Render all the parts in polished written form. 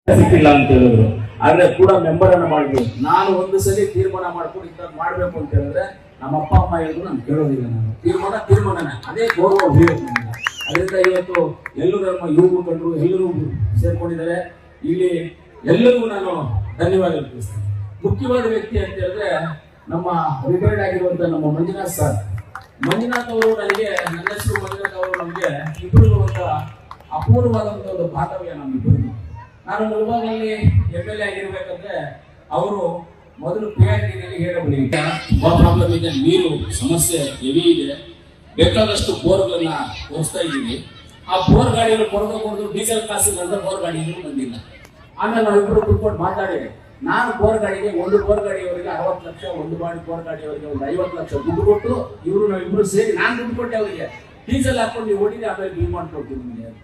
ಸಿಕ್ಕಿಲ್ಲ ಅಂತ ಹೇಳಿದ್ರು. ಆದ್ರೆ ಕೂಡ ಮೆಂಬರ್ ಅನ್ನ ಮಾಡ್ಬೋದು. ನಾನು ಒಂದು ಸಲ ತೀರ್ಮಾನ ಮಾಡ್ಕೊಂಡು ಇಂಥದ್ದು ಮಾಡ್ಬೇಕು ಅಂತ ಹೇಳಿದ್ರೆ ನಮ್ಮ ಅಪ್ಪ ಅಮ್ಮ ಹೇಳಿದ್ರು ನಾನು ಕೇಳೋದಿಲ್ಲ. ನಾನು ತೀರ್ಮಾನನೇ ಅದೇ ಗೌರವ ಬೇಕು ನನಗೆ. ಅದರಿಂದ ಇವತ್ತು ಎಲ್ಲರೂ ನಮ್ಮ ಯುವ ಮುಖಂಡರು ಎಲ್ಲರೂ ಸೇರ್ಕೊಂಡಿದ್ದಾರೆ. ಇಲ್ಲಿ ಎಲ್ಲರಿಗೂ ನಾನು ಧನ್ಯವಾದ ತಿಳಿಸ್ತೇನೆ. ಮುಖ್ಯವಾದ ವ್ಯಕ್ತಿ ಅಂತ ಹೇಳಿದ್ರೆ ನಮ್ಮ ರಿಟೈರ್ಡ್ ಆಗಿರುವಂತ ನಮ್ಮ ಮಂಜುನಾಥ್ ಸರ್. ಮಂಜುನಾಥ್ ಅವರು ನನಗೆ, ನನ್ನ ಹೆಸರು ಮಂಜುನಾಥ್ ಅವರು, ನಮಗೆ ಇಬ್ಬರಿಗೂ ಅಪೂರ್ವವಾದಂತಹ ಒಂದು ಬಾಂಧವ್ಯ ನಮ್ಮಿಬ್ಬರಿಗೂ. ನಾನು ಮುಳುಬಾಗಿಲಲ್ಲಿ MLA ಆಗಿರ್ಬೇಕಂದ್ರೆ ಅವರು ಮೊದಲು PRDನಲ್ಲಿ ಹೇಳಬಡಿ ತುಂಬಾ ಪ್ರಾಬ್ಲಮ್ ಇದೆ, ನೀರು ಸಮಸ್ಯೆ ಹೆವಿ ಇದೆ, ಬೇಕಾದಷ್ಟು ಬೋರ್ಗಳನ್ನ ತೋರಿಸ್ತಾ ಇದ್ದೀವಿ. ಆ ಬೋರ್ ಗಾಡಿಗಳು ಕೊಡೋದು ಡೀಸೆಲ್ ಕಾಸು ಅಂದ್ರೆ ಬೋರ್ ಗಾಡಿಗಳು ಬಂದಿಲ್ಲ. ಆಮೇಲೆ ನಾವಿಬ್ಬರು ಕುತ್ಕೊಂಡು ಮಾತಾಡಿ, ನಾನು ಬೋರ್ ಗಾಡಿಗೆ ಒಂದು ಬೋರ್ ಗಾಡಿಯವರಿಗೆ 60 ಲಕ್ಷ, ಒಂದು ಬೋರ್ ಗಾಡಿಯವರಿಗೆ ಒಂದು 50 ಲಕ್ಷ ದುಡ್ಡು ಕೊಟ್ಟು ನಾವಿಬ್ರು ಸೇರಿ ನಾನು ದುಡ್ಡು ಕೊಟ್ಟೆ ಅವರಿಗೆ, ಡೀಸೆಲ್ ಹಾಕೊಂಡು ನೀವು ಹೊಡಿದೆ, ಆಮೇಲೆ ಬಿಲ್ ಮಾಡ್ಕೊಡ್ತೀನಿ ನಿಮಗೆ ಅಂತ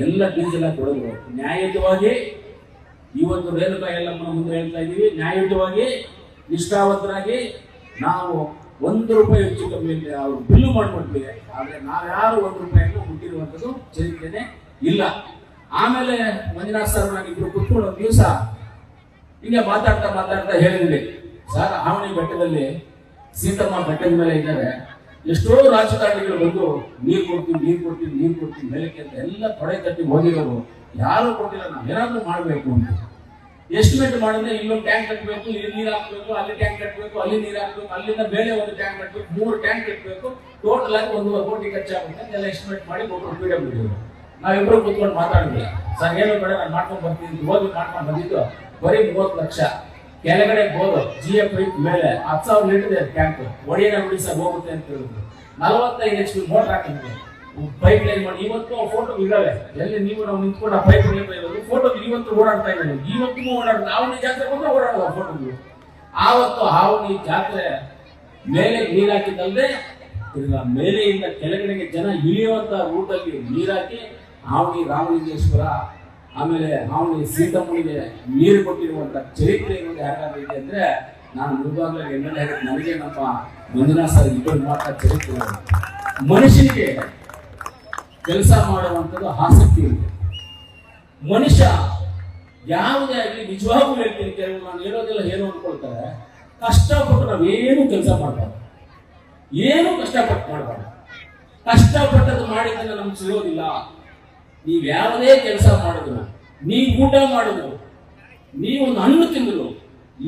ಎಲ್ಲ ಡೀಸೆಲ್ ಕೊಡೋದು ನ್ಯಾಯಯುತವಾಗಿ. ಇವತ್ತು ರೇಣುಕಾ ಯಲ್ಲಮ್ಮನ ಮುಂದೆ ಹೇಳ್ತಾ ಇದ್ದೀವಿ, ನ್ಯಾಯಯುತವಾಗಿ ನಿಷ್ಠಾವಂತರಾಗಿ ನಾವು 1 ರೂಪಾಯಿ ಹೆಚ್ಚು ಕಮ್ಮಿ ಅವರು ಬಿಲ್ಲು ಮಾಡ್ಕೊಡ್ತೀವಿ. ಆದ್ರೆ ನಾವ್ಯಾರು 1 ರೂಪಾಯಿಯನ್ನು ಮುಟ್ಟಿರುವಂಥದ್ದು ಚರಿತ್ರೆನೇ ಇಲ್ಲ. ಆಮೇಲೆ ಮಂಜುನಾಥ್ ಸರ್ ನಾನಿಬ್ರು ಕುತ್ಕೊಂಡು ಒಂದು ದಿವಸ ಹಿಂಗೆ ಮಾತಾಡ್ತಾ ಹೇಳಿದ್ವಿ, ಸರ್ ಆವಣಿ ಬೆಟ್ಟದಲ್ಲಿ ಸೀತಮ್ಮ ಬೆಟ್ಟದ ಮೇಲೆ ಇದ್ದಾರೆ, ಎಷ್ಟೋ ರಾಜಕಾರಣಿಗಳು ಬಂದು ನೀರು ಕೊಡ್ತೀವಿ ಮೇಲಕ್ಕೆ ಅಂತ ಎಲ್ಲ ತೊಡೆ ತಟ್ಟಿ ಹೋಗಿರೋರು, ಯಾರು ಕೊಟ್ಟಿಲ್ಲ, ನಾವು ಏನಾದ್ರೂ ಮಾಡಬೇಕು ಅಂತ ಎಸ್ಟಿಮೇಟ್ ಮಾಡಿದ್ರೆ ಇಲ್ಲೊಂದು ಟ್ಯಾಂಕ್ ಕಟ್ಟಬೇಕು, ಇಲ್ಲಿ ನೀರು ಹಾಕ್ಬೇಕು, ಅಲ್ಲಿ ಟ್ಯಾಂಕ್ ಕಟ್ಟಬೇಕು, ಅಲ್ಲಿ ನೀರು ಹಾಕ್ಬೇಕು, ಅಲ್ಲಿಂದ ಬೇರೆ ಒಂದು ಟ್ಯಾಂಕ್ ಕಟ್ಟಬೇಕು, 3 ಟ್ಯಾಂಕ್ ಕಟ್ಟಬೇಕು, ಟೋಟಲ್ ಆಗಿ 1.5 ಕೋಟಿ ಖರ್ಚಾಗುತ್ತೆ ಎಲ್ಲ ಎಸ್ಟಿಮೇಟ್ ಮಾಡಿ ಕೊಟ್ಟರು PWD. ನಾವಿಬ್ರು ಕೂತ್ಕೊಂಡು ಮಾತಾಡಿದ್ವಿ, ಸರ್ ಏನು ಬೇಡ ನಾನು ಮಾಡ್ಕೊಂಡು ಬರ್ತೀನಿ, ಹೋಗಿ ಮಾಡ್ಕೊಂಡು ಬಂದಿದ್ದು ಬರೀ 30 ಲಕ್ಷ. ಕೆಳಗಡೆ ಬೋರು GF ಮೇಲೆ 10,000 ಲೀಟರ್ ಟ್ಯಾಂಕ್ ಒಡೆಯನ ಬಿಡಿ ಸರ್ ಹೋಗುತ್ತೆ ಅಂತ ಹೇಳಿದ್ರು. 45 HP ಮೋಟರ್ ಹಾಕಿದ್ವಿ, ಪೈಪ್ ಲೈನ್ ಮಾಡಿ. ಇವತ್ತು ಫೋಟೋ ಇದಾವೆ, ಎಲ್ಲಿ ನಾವು ನಿಂತ್ಕೊಂಡು ಆ ಪೈಪ್ ಲೈನ್ ಫೋಟೋ ಇವತ್ತು ಓಡಾಡ್ತಾ ಇದ್ದೀವಿ, ಇವತ್ತಿಗೂ ಓಡಾಡ್ತಾ ಆವನಿ ಜಾತ್ರೆ ಬಂದ್ರೆ ಓಡಾಡುವ ಫೋಟೋಗಳು. ಆವತ್ತು ಆವನಿ ಜಾತ್ರೆ ಮೇಲೆ ನೀರ್ ಹಾಕಿದ್ದಲ್ಲದೆ ಮೇಲೆಯಿಂದ ಕೆಳಗಡೆಗೆ ಜನ ಇಳಿಯುವಂತ ರೂಟಲ್ಲಿ ನೀರಾಕಿ ಆವನಿ ರಾಮಲಿಂಗೇಶ್ವರ ಆಮೇಲೆ ಆವನಿ ಸೀತಮ್ಮನಿಗೆ ನೀರು ಕೊಟ್ಟಿರುವಂತ ಚರಿತ್ರೆ ಇರುವುದು ಯಾಕಾದ್ರೆ ಇದೆ ಅಂದ್ರೆ ನಾನು ಮುಳುಬಾಗಿಲ MLA ನನಗೆ ನಮ್ಮ ಮಂಜುನಾಥ್ ಸರ್ ಇಬ್ಬರು ಮಾತ್ರ ಚರಿತ್ರೆ. ಮನುಷ್ಯನಿಗೆ ಕೆಲಸ ಮಾಡುವಂಥದ್ದು ಆಸಕ್ತಿ ಇರುತ್ತೆ. ಮನುಷ್ಯ ಯಾವುದೇ ಆಗಲಿ ನಿಜವಾಗ್ಲೂ ಹೇಳ್ತೀನಿ, ಕೆಲವು ನಾನು ಹೇಳೋದೆಲ್ಲ ಏನು ಅನ್ಕೊಳ್ತಾರೆ, ಕಷ್ಟಪಟ್ಟು ನಾವೇನು ಕೆಲಸ ಮಾಡಬಾರ್ದು, ಏನು ಕಷ್ಟಪಟ್ಟು ಮಾಡಬಾರ್ದು. ಕಷ್ಟಪಟ್ಟದ್ದು ಮಾಡಿದ್ರೆ ನಮ್ಗೆ ಸಿಗೋದಿಲ್ಲ. ನೀವ್ ಯಾವುದೇ ಕೆಲಸ ಮಾಡಿದ್ರು, ನೀವು ಊಟ ಮಾಡಿದ್ರು, ನೀವೊಂದು ಹಣ್ಣು ತಿಂದ್ರು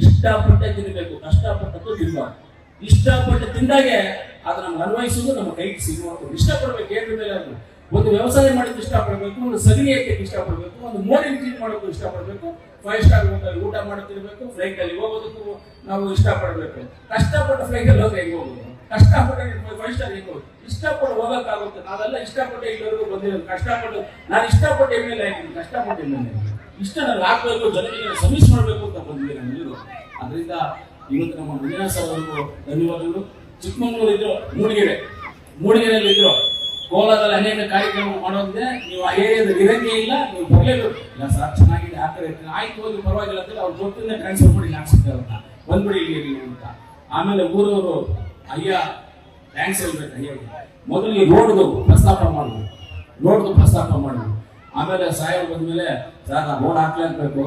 ಇಷ್ಟಪಟ್ಟೆ ತಿನ್ಬೇಕು, ಕಷ್ಟಪಟ್ಟದ್ದು ತಿನ್ಬಾರ್ದು. ಇಷ್ಟಪಟ್ಟು ತಿಂದಾಗೆ ಅದು ನಮ್ಗೆ ಅನ್ವಯಿಸೋದು ನಮ್ಮ ಕೈಗೆ ಸಿಗುವಂಥದ್ದು. ಇಷ್ಟಪಡ್ಬೇಕು, ಏನ್ ಮೇಲೆ ಒಂದು ವ್ಯವಸಾಯ ಮಾಡೋದು ಇಷ್ಟಪಡಬೇಕು, ಒಂದು ಸಗಣಿ ಹಾಕಕ್ಕೆ ಇಷ್ಟಪಡಬೇಕು, ಒಂದು ಮೋಡಿ ಕ್ಲೀನ್ ಮಾಡೋದು ಇಷ್ಟಪಡಬೇಕು, 5 ಸ್ಟಾರ್ ಹೋಟೆಲ್ ಊಟ ಮಾಡುತ್ತಿರ್ಬೇಕು, ಫ್ಲೈಟ್ ಅಲ್ಲಿ ಹೋಗೋದಕ್ಕೂ ನಾವು ಇಷ್ಟಪಡಬೇಕು. ಕಷ್ಟಪಟ್ಟು ಫ್ಲೈಟ್ ಅಲ್ಲಿ ಹೋಗಿ ಹೆಂಗ್ ಹೋಗೋದು, ಕಷ್ಟಪಟ್ಟು 5 ಸ್ಟಾರ್ ಹೆಂಗ್ ಹೋಗೋದು, ಇಷ್ಟಪಟ್ಟು ಹೋಗಕ್ಕಾಗುತ್ತೆ. ನಾವೆಲ್ಲ ಇಷ್ಟಪಟ್ಟು ಇಲ್ಲಿವರೆಗೂ ಬಂದಿರೋದು, ಕಷ್ಟಪಟ್ಟು ನಾನು ಇಷ್ಟಪಟ್ಟು MLA ಆಗಿದ್ದೀನಿ, ಕಷ್ಟಪಟ್ಟು MLA ಇಷ್ಟ ನಾನು ಹಾಕ್ಬೇಕು, ಜನರಿಗೆ ಸರ್ವಿಸ್ ಮಾಡಬೇಕು ಅಂತ ಬಂದಿದ್ದೀನಿ ನಾನು. ಅದರಿಂದ ಇವತ್ತು ನಮ್ಮ ಮಂಜುನಾಥ್ ಸರ್ ಅವರಿಗೂ ಧನ್ಯವಾದಗಳು. ಚಿಕ್ಕಮಗಳೂರು ಇದ್ರು, ಮೂಡಿಗೆರೆಯಲ್ಲಿ ಇದ್ರು, ಕೋಲಾರದಲ್ಲಿ ಅನೇಕ ಕಾರ್ಯಕ್ರಮ ಮಾಡೋದಿದೆ, ನೀವು ಆ ಏರಿಯಾದಲ್ಲಿ ಇರಂಗೇ ಇಲ್ಲ, ನೀವು ಬರಲೇಬೇಕು. ಇಲ್ಲ ಸರ್ ಚೆನ್ನಾಗಿದೆ ಆ ಕಡೆ ಆಯ್ತು ಹೋಗಿ ಪರವಾಗಿಲ್ಲ ಅಂತ ಅವ್ರು ಗೊತ್ತಿಲ್ಲ ಟ್ರಾನ್ಸ್ಫರ್ ಮಾಡಿ ಹಾಕ್ಸಿದ್ದಾರೆ ಅಂತ ಬಂದ್ಬಿಡಿ ಇಲ್ಲಿ ಅಂತ. ಆಮೇಲೆ ಊರವರು ಅಯ್ಯ ಥ್ಯಾಂಕ್ಸ್ ಹೇಳ್ಬೇಕು, ಅಯ್ಯ ಮೊದಲು ಈ ರೋಡ್ದು ಪ್ರಸ್ತಾಪ ಮಾಡಿದ್ರು. ಆಮೇಲೆ ಸಾಹೇಬ್ ಬಂದ್ಮೇಲೆ ಸರ್ ನಾನು ರೋಡ್ ಹಾಕ್ಲೇ ಅನ್ಬೇಕು,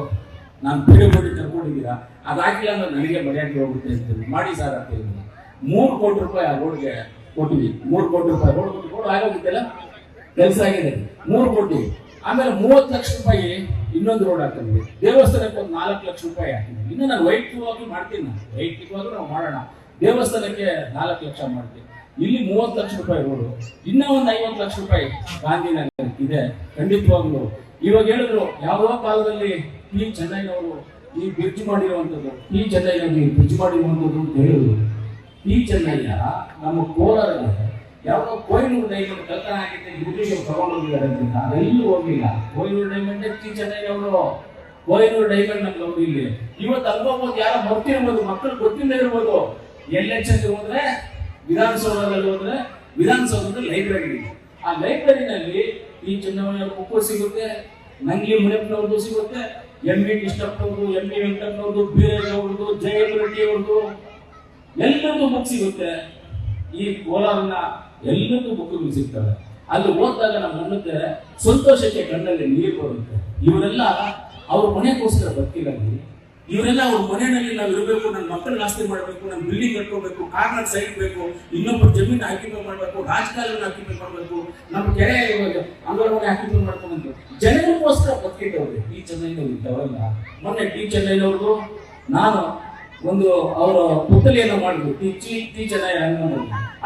ನಾನು PWD ಕರ್ಕೊಂಡಿದ್ದೀರಾ, ಅದು ಹಾಕಿಲ್ಲ ಅಂದ್ರೆ ನನಗೆ ಮರ್ಯಾದೆ ಹೋಗುತ್ತೆ ಅಂತೇಳಿ ಮಾಡಿ ಸರ್ ಅಂತ ಹೇಳಿದ್ರು. 3 ಕೋಟಿ ರೂಪಾಯಿ ಆ ರೋಡ್ಗೆ ಕೊಟ್ಟಿದ್ವಿ. 3 ಕೋಟಿ ರೂಪಾಯಿ ರೋಡ್ ಆಗೋಗಿದ್ದೆಲ್ಲ ಕೆಲಸ ಆಗಿದೆ, 3 ಕೋಟಿ. ಆಮೇಲೆ 30 ಲಕ್ಷ ರೂಪಾಯಿ ಇನ್ನೊಂದು ರೋಡ್ ಹಾಕಿದ್ವಿ. ದೇವಸ್ಥಾನಕ್ಕೆ ಒಂದು 4 ಲಕ್ಷ ರೂಪಾಯಿ ಹಾಕಿದ್ವಿ. ಇನ್ನು ನಾನು ವೈಯಕ್ತಿಕವಾಗಿ ಮಾಡ್ತೀನಿ, ವೈಯಕ್ತಿಕವಾಗಿ ನಾವು ಮಾಡೋಣ. ದೇವಸ್ಥಾನಕ್ಕೆ 4 ಲಕ್ಷ ಮಾಡ್ತೀವಿ. ಇಲ್ಲಿ 30 ಲಕ್ಷ ರೂಪಾಯಿ ರೋಡು, ಇನ್ನೂ ಒಂದು 50 ಲಕ್ಷ ರೂಪಾಯಿ ಗಾಂಧಿನಗರ ಇದೆ. ಖಂಡಿತವಾಗ್ಲು ಇವಾಗ ಹೇಳಿದ್ರು, ಯಾವುದೋ ಕಾಲದಲ್ಲಿ ಚೆನ್ನೈನವರು ಈ ಬ್ರಿಡ್ಜ್ ಮಾಡಿರುವಂಥದ್ದು, ಚೆನ್ನೈನಲ್ಲಿ ಬ್ರಿಡ್ಜ್ ಮಾಡಿರುವಂಥದ್ದು ಅಂತ ಹೇಳಿದ್ರು. ಚೆನ್ನೈನ ನಮ್ಮ ಕೋಲಾರಲ್ಲಿ ಯಾವುದೋ ಕೊಯ್ನೂರು ಡೈಮಂಡ್ ಕಲ್ಪನೆ ಆಗಿದ್ದೆ, ಬ್ರಿಟಿಷ್ ತಗೊಂಡು ಹೋಗಿದ್ದಾರೆ ಅಂತ. ಅದೆಲ್ಲೂ ಹೋಗಿಲ್ಲ. ಕೊಯ್ನೂರು ಡೈಮಂಡ್ ಚೆನ್ನೈನವರು, ಕೊಯ್ನೂರು ಡೈಮಂಡ್ ನಮ್ಗೆ ಅವರು ಇಲ್ಲಿ ಇವತ್ತು ಅನ್ಕೋಬಹುದು, ಯಾರೋ ಬರ್ತಿರ್ಬೋದು, ಮಕ್ಕಳು ಗೊತ್ತಿಲ್ಲ ಇರ್ಬೋದು. ಎಲೆಕ್ಷನ್ ಹೋದ್ರೆ ವಿಧಾನಸೌಧದಲ್ಲಿ ಹೋದ್ರೆ ವಿಧಾನಸೌಧದಲ್ಲಿ ಲೈಬ್ರರಿ, ಆ ಲೈಬ್ರರಿನಲ್ಲಿ ಚೆನ್ನಯ್ಯನವ್ರ ಬುಕ್ಕು ಸಿಗುತ್ತೆ, ನಂಗ್ಲಿ ಮುನಿಯಪ್ಪನವ್ರದ್ದು ಸಿಗುತ್ತೆ, MV ಕೃಷ್ಣಪ್ಪನವ್ರದ್ದು, MV ವೆಂಕಟಪ್ಪನವ್ರದ್ದು, ಬೀರೇಗೌಡರದು, ಜಯಮ್ ರೆಡ್ಡಿ ಅವ್ರದ್ದು ಎಲ್ಲರದ್ದು ಬುಕ್ ಸಿಗುತ್ತೆ. ಈ ಕೋಲಾರನ ಎಲ್ಲರದ್ದು ಬುಕ್ಗಳು ಸಿಗ್ತವೆ. ಅಲ್ಲಿ ಓದಿದಾಗ ನಮ್ಮ ಅನ್ನುತ್ತೆ ಸಂತೋಷಕ್ಕೆ ಕಣ್ಣಲ್ಲಿ ನೀರು ಬರುತ್ತೆ. ಇವರೆಲ್ಲ ಅವ್ರ ಮನೆಗೋಸ್ಕರ ಬದುಕಿಲ್ಲ. ಇವರೆಲ್ಲ ಅವ್ರ ಮನೆಯಲ್ಲಿ ನಾವು ಇರಬೇಕು, ನನ್ನ ಮಕ್ಕಳಿಗೆ ಆಸ್ತಿ ಮಾಡಬೇಕು, ನಮ್ಮ ಬಿಲ್ಡಿಂಗ್ ಕಟ್ಕೋಬೇಕು, ಕಾರ್ನ ಸೈಟ್ ಬೇಕು, ಇನ್ನೊಬ್ಬರು ಜಮೀನು ಆಕ್ಯುಪೈ ಮಾಡಬೇಕು, ರಾಜಕಾಲುವೆನ ಆಕ್ಯುಪೈ ಮಾಡಬೇಕು, ನಮ್ಮ ಕೆರೆ ಅಂಗಳವನ್ನ ಆಕ್ಯುಪೈ ಮಾಡ್ಕೊಂಡು ಜನರಿಗೋಸ್ಕರ ಬದುಕಿಟ್ಟವ್ರೆ. ಟಿ ಚೆನ್ನೈನವ್ರು ಇದ್ದವರಲ್ಲ. ಮೊನ್ನೆ ಟಿ ಚೆನ್ನೈನವ್ರದ್ದು ನಾನು ಒಂದು ಅವರ ಪುತ್ತಲಿಯನ್ನು ಮಾಡಿದ್ರು, ಟಿ ಚೆನ್ನೈ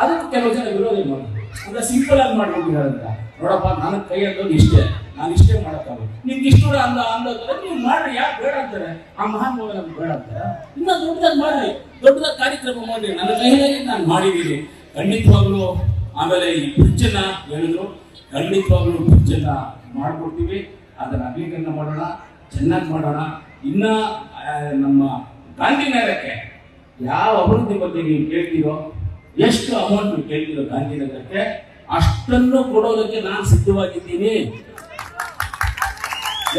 ಅದಕ್ಕೆ ಕೆಲವು ಜನ ವಿರೋಧ ಮಾಡಿದ್ರು. ಅಂದ್ರೆ ಸಿಂಪಲ್ ಆಗಿ ಮಾಡ್ಬಿಟ್ಟಿದಾರಂತ. ನೋಡಪ್ಪ, ನನ್ನ ಕೈ ಅನ್ನೋದು ಇಷ್ಟೇ, ನಾನು ಇಷ್ಟೇ ಮಾಡಕ್ಕಾಗ, ನಿಮ್ಗೆ ಇಷ್ಟ ಅಂದಾದ್ರೆ ನೀವು ಮಾಡ್ರಿ, ಯಾಕೆ ಬೇಡ ಅಂತಾರೆ? ಆ ಮಹಾನುಭಾವ ನಮ್ಗೆ ಬೇಡ ಅಂತಾರೆ. ಇನ್ನ ದೊಡ್ಡದಾಗಿ ಮಾಡ್ರಿ, ದೊಡ್ಡದಾಗಿ ಕಾರ್ಯಕ್ರಮ ಮಾಡ್ರಿ, ನನ್ನ ಕೈಯಲ್ಲಿ ನಾನು ಮಾಡಿದ್ದೀನಿ ಖಂಡಿತವಾಗ್ಲು. ಆಮೇಲೆ ಈ ಬ್ರಿಡ್ಜನ್ನ ಹೇಳಿದ್ರು, ಖಂಡಿತವಾಗ್ಲು ಬ್ರಿಡ್ಜನ್ನ ಮಾಡ್ಕೊಡ್ತೀವಿ. ಅದನ್ನ ಅಗಲೀಕರಣ ಮಾಡೋಣ, ಚೆನ್ನಾಗಿ ಮಾಡೋಣ. ಇನ್ನ ನಮ್ಮ ಗಾಂಧಿನಗರಕ್ಕೆ ಯಾವ ಅಭಿವೃದ್ಧಿ ಬಗ್ಗೆ ನೀವು ಕೇಳ್ತೀರೋ, ಎಷ್ಟು ಅಮೌಂಟ್ ನೀವು ಕೇಳ್ತೀರೋ ಗಾಂಧಿನಗರಕ್ಕೆ, ಅಷ್ಟನ್ನು ಕೊಡೋದಕ್ಕೆ ನಾನು ಸಿದ್ಧವಾಗಿದ್ದೀನಿ.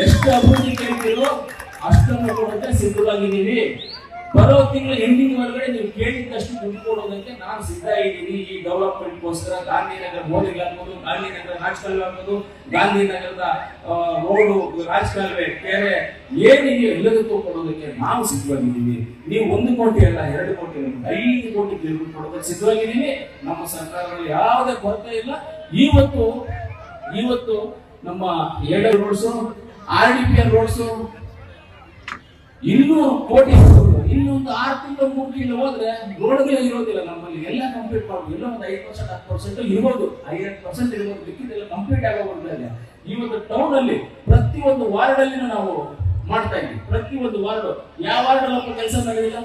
ಎಷ್ಟು ಅಭಿವೃದ್ಧಿ ಕೇಳ್ತೀರೋ ಅಷ್ಟನ್ನು ಕೊಡೋದಕ್ಕೆ ಸಿದ್ಧವಾಗಿದ್ದೀನಿ. ಬರೋ ತಿಂಗಳ ಎಂಡಿಂಗ್ ಒಳಗಡೆ ನೀವು ಕೇಳಿದ್ದಷ್ಟು ದುಡ್ಡು ಕೊಡೋದಕ್ಕೆ ನಾನು ಸಿದ್ಧ ಇದ್ದೀನಿ. ಈ ಡೆವಲಪ್ಮೆಂಟ್ಗೋಸ್ಕರ ಗಾಂಧಿನಗರ ರೋಡ್ಗಳಾಗ್ಬೋದು, ಗಾಂಧಿನಗರ ರಾಜಕಾಲುವೆ ಆಗ್ಬೋದು, ಗಾಂಧಿನಗರದ ರೋಡು, ರಾಜಕಾಲುವೆ, ಕೆರೆ ಏನಿದೆ ಎಲ್ಲದಕ್ಕೂ ಕೊಡೋದಕ್ಕೆ ನಾವು ಸಿದ್ಧವಾಗಿದ್ದೀವಿ. ನೀವು 1 ಕೋಟಿ ಅಲ್ಲ, 2 ಕೋಟಿ ಅಲ್ಲ, 5 ಕೋಟಿ ದುಡ್ಡು ಕೊಡೋದಕ್ಕೆ ಸಿದ್ಧವಾಗಿದ್ದೀವಿ. ನಮ್ಮ ಸರ್ಕಾರದಲ್ಲಿ ಯಾವುದೇ ಕೊರತೆ ಇಲ್ಲ. ಇವತ್ತು ನಮ್ಮ 2 ರೋಡ್ಸು, RDPR ರೋಡ್ಸು 200 ಕೋಟಿ. ಇನ್ನೊಂದು 6 ತಿಂಗಳು 3 ತಿಂಗಳು ಹೋದ್ರೆ ರೋಡ್ಗಳೇ ಇರೋದಿಲ್ಲ ನಮ್ಮಲ್ಲಿ. ಎಲ್ಲ ಕಂಪ್ಲೀಟ್ ಮಾಡ್ಬೋದು. ಎಲ್ಲ ಒಂದು 5% 10% ಇರ್ಬೋದು, 50% ಇರ್ಬೋದು, ಮಿಕ್ಕಿದೆಲ್ಲ ಕಂಪ್ಲೀಟ್ ಆಗೋಗ್ಬಿಡ್ತಾರೆ. ಇವತ್ತು ಟೌನ್ ಅಲ್ಲಿ ಪ್ರತಿಯೊಂದು ವಾರ್ಡ್ ಅಲ್ಲಿ ನಾವು ಮಾಡ್ತಾ ಇದ್ದೀವಿ. ಪ್ರತಿಯೊಂದು ವಾರ್ಡ್, ಯಾವ ವಾರ್ಡ್ ಅಲ್ಲಪ್ಪ ಕೆಲಸ ಮಾಡಿಲ್ಲ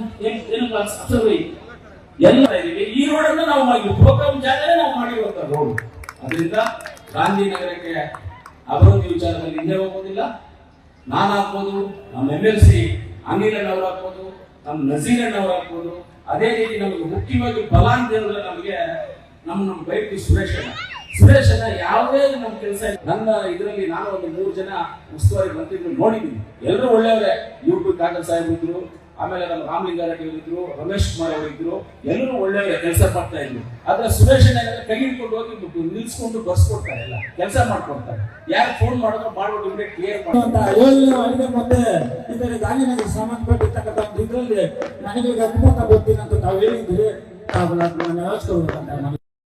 ಎಲ್ಲ ಇದೀವಿ. ಈ ರೋಡ್ ಅನ್ನು ನಾವು ಮಾಡಿ ಪ್ರೋಗ್ರಾಮ್ ಜಾಗನೇ ನಾವು ಮಾಡಿರುವಂತ ರೋಡ್. ಅದರಿಂದ ಗಾಂಧಿನಗರಕ್ಕೆ ಅಭಿವೃದ್ಧಿ ವಿಚಾರದಲ್ಲಿ ಹಿಂದೆ ಹೋಗೋದಿಲ್ಲ. ನಾನಾಗ್ಬೋದು, ನಮ್ಮ MLC ಅನಿಲನವ್ರು ಆಗ್ಬೋದು, ನಮ್ಮ ನಜೀರಣ್ಣವ್ರು ಆಗ್ಬೋದು. ಅದೇ ರೀತಿ ನಮಗೆ ಮುಖ್ಯವಾಗಿ ಬಲ ಅಂತ ಹೇಳಿದ್ರೆ ನಮಗೆ ನಮ್ಮ ಬೈಕ್ ಸುರೇಶನ ಯಾವುದೇ ನಮ್ಮ ಕೆಲಸ ನನ್ನ ಇದರಲ್ಲಿ ನಾನು ಒಂದು 3 ಜನ ಉಸ್ತುವಾರಿ ಮಂತ್ರಿಗಳು ನೋಡಿದ್ದೀನಿ. ಎಲ್ಲರೂ ಒಳ್ಳೆಯವರೇ. ಯೂಟ್ಯೂಬ್ ಕಾಗಲ್ ಸಾಹೇಬ್ ಇದ್ರು, ಆಮೇಲೆ ನಮ್ಮ ರಾಮಲಿಂಗಾರೆಡ್ಡಿ ಅವರಿದ್ರು, ರಮೇಶ್ ಕುಮಾರ್ ಅವರಿದ್ರು, ಎಲ್ಲರೂ ಒಳ್ಳೆಯವರೇ, ಕೆಲಸ ಮಾಡ್ತಾ ಇದ್ರು. ಆದ್ರೆ ಸುರೇಶನ ಕೈ ಹಿಡ್ಕೊಂಡು ಹೋಗಿ ನಿಲ್ಸ್ಕೊಂಡು ಬರ್ಸ್ಕೊಡ್ತಾರೆ, ಎಲ್ಲ ಕೆಲಸ ಮಾಡ್ಕೊಡ್ತಾರೆ. ಯಾರು ಫೋನ್ ಮಾಡಿದ್ರು ಮಾಡ್ಬಿಟ್ಟು ಕ್ಲಿಯರ್ ಯೋಜನೆ ಮತ್ತೆ ಇದರಲ್ಲಿ ಗಾಂಧಿನಗರ ಸಂಬಂಧಪಟ್ಟಿರ್ತಕ್ಕಂಥ ಒಂದು ಇದರಲ್ಲಿ ನನಗೆ ಅನುಮತ ಗೊತ್ತಿಲ್ಲ ಅಂತ ತಾವು ಹೇಳಿದ್ರಿ. ತಾವು ವ್ಯವಸ್ಥೆ